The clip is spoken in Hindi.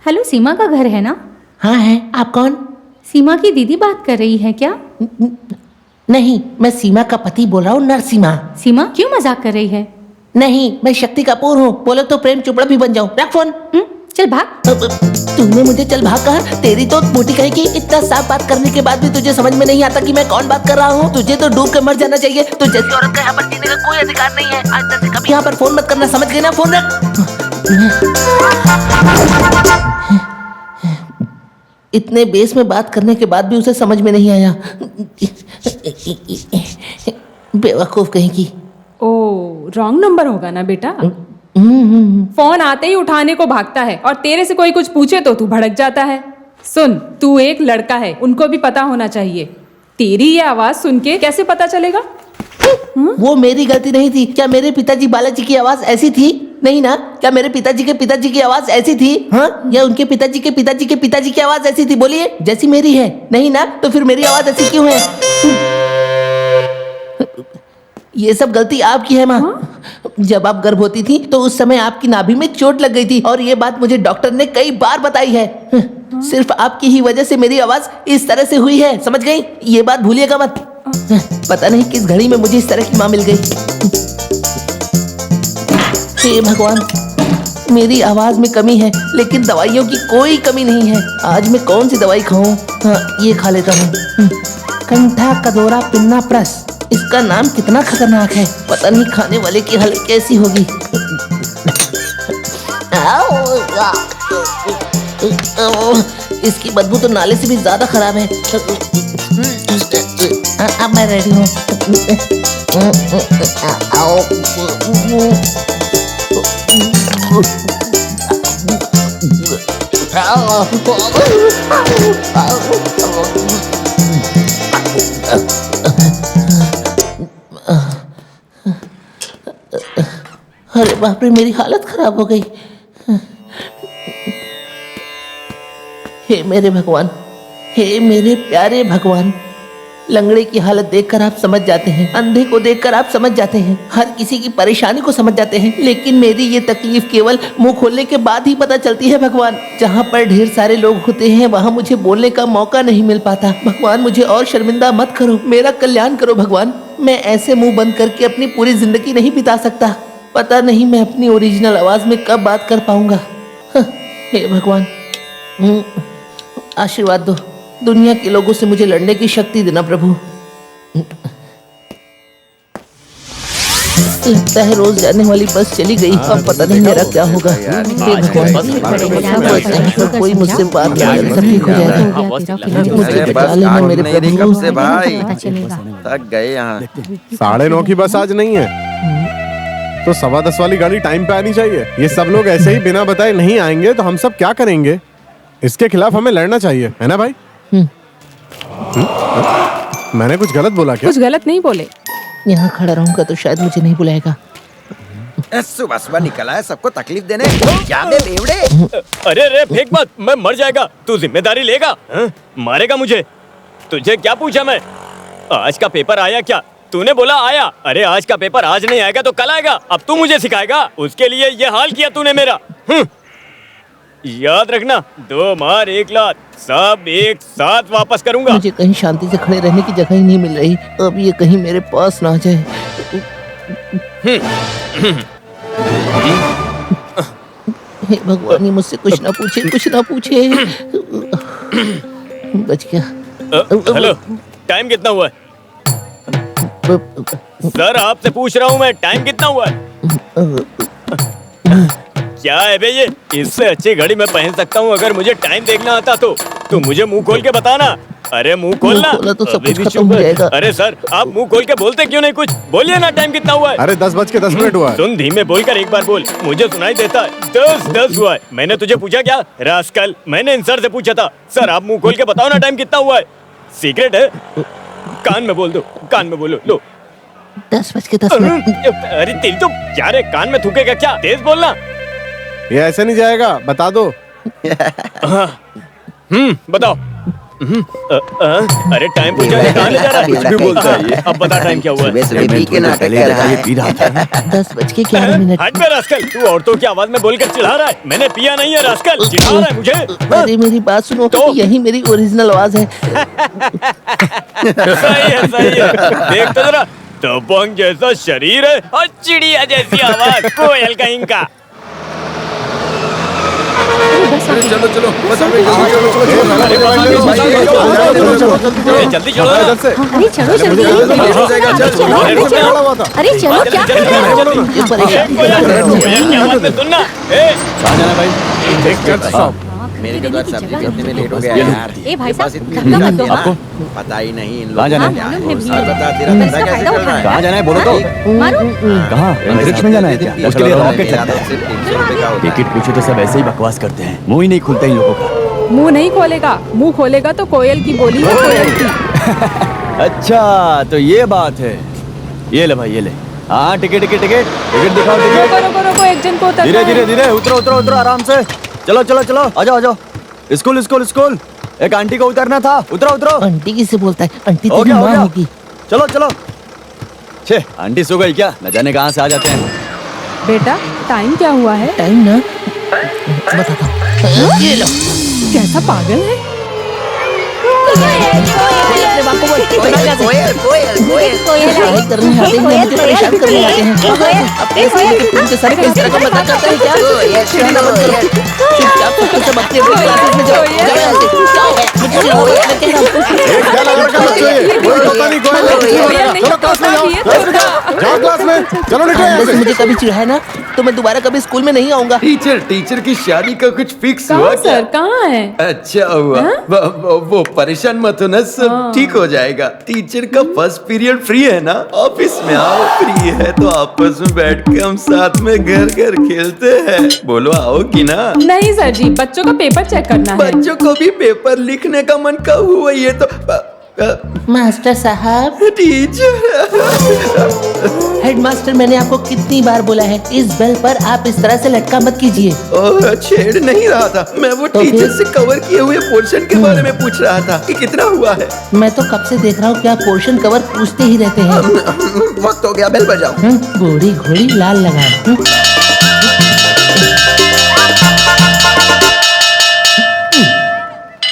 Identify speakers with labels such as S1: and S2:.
S1: हेलो, सीमा का घर है ना?
S2: हाँ है। आप कौन?
S1: सीमा की दीदी बात कर रही है क्या?
S2: नहीं, मैं सीमा का पति बोल रहा हूँ, नरसीमा।
S1: सीमा क्यों मजाक कर रही है?
S2: नहीं, मैं शक्ति कपूर हूँ। बोलो तो प्रेम चोपड़ा भी बन जाऊँ। रख फोन।
S1: चल भाग।
S2: तूने मुझे चल भाग कहा? तेरी तो मोटी कहेगी। इतना साफ बात करने के बाद भी तुझे समझ में नहीं आता कि मैं कौन बात कर रहा हूँ? तुझे तो डूब के मर जाना चाहिए। तो जैसी औरत का यहाँ पर जीने का कोई अधिकार नहीं है। आज तक कभी यहाँ पर फोन मत करना, समझ गए ना? फोन रख। इतने बेस में बात करने के बाद भी उसे समझ में नहीं आया। बेवकूफ कहीं की।
S3: ओ, रॉन्ग नंबर होगा ना बेटा। फोन आते ही उठाने को भागता है और तेरे से कोई कुछ पूछे तो तू भड़क जाता है। सुन, तू एक लड़का है, उनको भी पता होना चाहिए। तेरी ये आवाज सुन के कैसे पता चलेगा?
S2: वो मेरी गलती नहीं थी। क्या मेरे पिताजी बालाजी की आवाज ऐसी थी? नहीं ना। क्या मेरे पिताजी के पिताजी की आवाज ऐसी थी? हाँ, या उनके पिताजी के पिताजी के पिताजी की आवाज ऐसी थी? बोलिए, जैसी मेरी है। नहीं ना, तो फिर मेरी आवाज ऐसी क्यों है? ये सब गलती आपकी है माँ। जब आप गर्भवती थी तो उस समय आपकी नाभि में चोट लग गई थी और ये बात मुझे डॉक्टर ने कई बार बताई है। सिर्फ आपकी ही वजह से मेरी आवाज इस तरह से हुई है, समझ गई? ये बात भूलिएगा मत। पता नहीं किस घड़ी में मुझे इस तरह की माँ मिल गई। हे भगवान, मेरी आवाज में कमी है लेकिन दवाइयों की कोई कमी नहीं है। आज मैं कौन सी दवाई खाऊं? हाँ, ये खा लेता हूँ। कंठा कदोरा पिन्ना प्रस। इसका नाम कितना खतरनाक है। पता नहीं खाने वाले की हालत कैसी होगी। इसकी बदबू तो नाले से भी ज्यादा खराब है। अब मैं रेडी हूँ। अरे बाप रे, मेरी हालत खराब हो गई। हे मेरे भगवान, हे मेरे प्यारे भगवान। लंगड़े की हालत देखकर आप समझ जाते हैं, अंधे को देखकर आप समझ जाते हैं, हर किसी की परेशानी को समझ जाते हैं, लेकिन मेरी ये तकलीफ केवल मुंह खोलने के बाद ही पता चलती है। भगवान, जहाँ पर ढेर सारे लोग होते हैं वहाँ मुझे बोलने का मौका नहीं मिल पाता। भगवान, मुझे और शर्मिंदा मत करो, मेरा कल्याण करो भगवान। मैं ऐसे मुंह बंद करके अपनी पूरी जिंदगी नहीं बिता सकता। पता नहीं मैं अपनी ओरिजिनल आवाज में कब बात कर पाऊंगा। हे भगवान, आशीर्वाद दो। दुनिया के लोगों से मुझे लड़ने की शक्ति देना प्रभु। लगता है रोज जाने वाली बस चली गई। अब पता नहीं मेरा क्या होगा। हे भगवान, कोई मुझसे बात नहीं कर, सब ठीक हो जाएगा। मुझे बचा लेना मेरे प्रभु।
S4: से भाई थक गए यहाँ।
S5: 9:30 की बस आज नहीं है तो 10:15 वाली गाड़ी टाइम पे आनी चाहिए। ये सब लोग ऐसे ही बिना बताए नहीं आएंगे तो हम सब क्या करेंगे? इसके खिलाफ हमें लड़ना चाहिए, है ना भाई? मैंने कुछ गलत बोला क्या?
S3: कुछ गलत नहीं बोले।
S2: यहाँ खड़ा रहूंगा तो शायद मुझे नहीं बुलाएगा।
S4: सुबह सुबह निकला है सबको तकलीफ देने। क्या दे बेवड़े?
S6: अरे रे, फेंक मत, मैं मर जाएगा। तू जिम्मेदारी लेगा? मारेगा मुझे? तुझे क्या पूछा मैं? आज का पेपर आया क्या? तूने बोला आया। अरे आज का पेपर आज नहीं आएगा तो कल आएगा। अब तू मुझे सिखाएगा? उसके लिए ये हाल किया तूने मेरा। याद रखना, 2 मार 1 लात, सब एक साथ वापस करूंगा।
S2: मुझे कहीं शांति से खड़े रहने की जगह ही नहीं मिल रही। अब ये कहीं मेरे पास ना आ जाए। हे भगवान, ये मुझसे कुछ ना पूछे, कुछ ना पूछे। बच गया।
S6: हेलो, टाइम कितना हुआ है? सर, आपसे पूछ रहा हूँ मैं, टाइम कितना हुआ है? क्या है बे ये? इससे अच्छी घड़ी मैं पहन सकता हूँ अगर मुझे टाइम देखना आता तो। तू मुझे मुंह खोल के बताना। अरे मुंह खोलना।
S2: खोला तो सब कुछ खत्म हो जाएगा।
S6: अरे सर, आप मुंह खोल के बोलते क्यों नहीं कुछ? बोलिए ना, टाइम कितना हुआ है?
S5: अरे 10:10 हुआ है।
S6: सुन, धीमे बोलकर एक बार बोल, मुझे सुनाई देता है। 10 हुआ है। मैंने तुझे पूछा क्या? रास्कल, मैंने इन सर से पूछा था। सर, आप मुंह खोल के बताओ ना, टाइम कितना हुआ है? सीक्रेट है? कान में बोल दो, कान में बोलो। लो,
S2: 10:10।
S6: अरे तेरी तो क्या रे, कान में थूकेगा क्या? तेज बोलना।
S5: ये ऐसे नहीं जाएगा, बता दो।
S6: बताओ। अरे टाइम पूछा है, कहाँ ले जा रहा है?
S4: कुछ भी बोलता है ये।
S6: अब बता टाइम क्या हुआ है?
S4: सुबह सुबह पी के नाटक कर रहा है।
S2: 10:11।
S6: हट बे रास्कल, तू औरतों की आवाज में बोलकर चिढ़ा रहा है। मैंने पिया नहीं है रास्कल, चिढ़ा रहा है मुझे।
S2: अरे मेरी बात सुनो,
S6: तो?
S2: यही मेरी ओरिजिनल आवाज है।
S6: सही है देख तो जरा, दबंग जैसा शरीर है और चिड़िया जैसी आवाज, कोयल कहीं का।
S4: चलो चलो बस
S6: अरे जल्दी चलो ना।
S1: अरे चलो जल्दी। अरे चलो, क्या कर रहे हो?
S2: ये परेशान
S6: कोयल की आवाज में सुनना।
S4: मेरे के साथ सब्जी बेचने में लेट हो गया
S1: ए
S4: यार।
S1: भाई साहब,
S4: बस
S1: धक्का मत दो।
S4: आपको पता ही नहीं इन लोगों
S7: जाना
S4: को
S7: है?
S4: क्या है।
S1: मालूम है
S4: और बता तेरा
S1: इसका
S4: धंधा कैसे
S1: फायदा
S4: चल रहा
S1: उठाना
S4: है?
S7: कहाँ जाना है बोलो तो।
S1: मारो।
S7: कहाँ अंतरिक्ष में जाना है क्या? उसके लिए रॉकेट
S4: मेरा
S7: लगता
S4: तो
S7: है।
S4: सिर्फ 300 रुपए का होता है।
S7: टिकट पूछे तो सब ऐसे ही बकवास करते हैं, मुंह ही नहीं खुलता इन लोगों का।
S3: मुंह नहीं खोलेगा, मुंह खोलेगा तो कोयल की बोली है, कोयल की।
S7: अच्छा तो ये बात है, ये ले भाई ये ले। हाँ टिकट टिकट टिकट टिकट दिखाओ
S3: रोको
S7: टिकट।
S3: रोको रोको, एक जन को उतरना
S7: धीरे
S3: है।
S7: धीरे धीरे उतरो उतरो उतरो आराम से। चलो चलो चलो आ जाओ आ जाओ। स्कूल स्कूल स्कूल, एक आंटी को उतरना था, उतरो उतरो।
S2: आंटी किससे बोलता है? आंटी
S7: हो
S2: तेरी
S7: गया हो
S2: माँ
S7: गया।
S2: होगी।
S7: चलो चलो। छे आंटी सो गई क्या? न जाने कहाँ से आ जाते हैं।
S3: बेटा टाइम क्या हुआ है?
S2: टाइम ना बताता हूँ। ये लो।
S3: कैसा पागल है?
S2: पढ़ाई करने आते हैं, मुझे परेशान करने आते हैं। अपने स्कूल के पूरे सारे किस तरह का मजाक करते हैं क्या? चिढ़ाना मत करो। चुपचाप सब अपने अपने क्लासेस में जाओ। जाओ यहाँ से। जाओ। मुझे जाओ।
S5: क्या लगा रखा बच्चों ये? कोई तोता नहीं, कोई नहीं, कुछ नहीं बनेगा। चलो क्लास में जाओ, क्लास में जाओ, जाओ क्लास में। चलो निकलो यहाँ
S2: अंदर से
S5: से।
S2: मुझे कभी चिढ़ाया ना तो मैं दोबारा कभी स्कूल में नहीं आऊंगा।
S8: टीचर की शादी का कुछ फिक्स हुआ
S3: कहाँ
S8: क्या?
S3: सर, कहाँ है?
S8: अच्छा हुआ। वो परेशान मत होना, सब ठीक हो जाएगा। टीचर का फर्स्ट पीरियड फ्री है ना, ऑफिस में आओ। फ्री है तो आपस में बैठ के हम साथ में घर घर खेलते हैं। बोलो आओ कि ना?
S3: नहीं सर जी, बच्चों का पेपर चेक करना है।
S8: बच्चों को भी पेपर लिखने का मन कब हुआ? ये तो
S2: मास्टर साहब,
S8: टीचर
S2: हेडमास्टर, मैंने आपको कितनी बार बोला है इस बेल पर आप इस तरह से लटका मत कीजिए।
S8: ओह, छेड़ नहीं रहा था मैं, वो
S2: तो
S8: टीचर
S2: फिर?
S8: से कवर किए हुए पोर्शन के बारे में पूछ रहा था कि कितना हुआ है।
S2: मैं तो कब से देख रहा हूँ कि आप पोर्शन कवर पूछते ही रहते हैं।
S8: वक्त हो गया, बेल बजाओ।
S2: बूढ़ी घोड़ी लाल लगाम।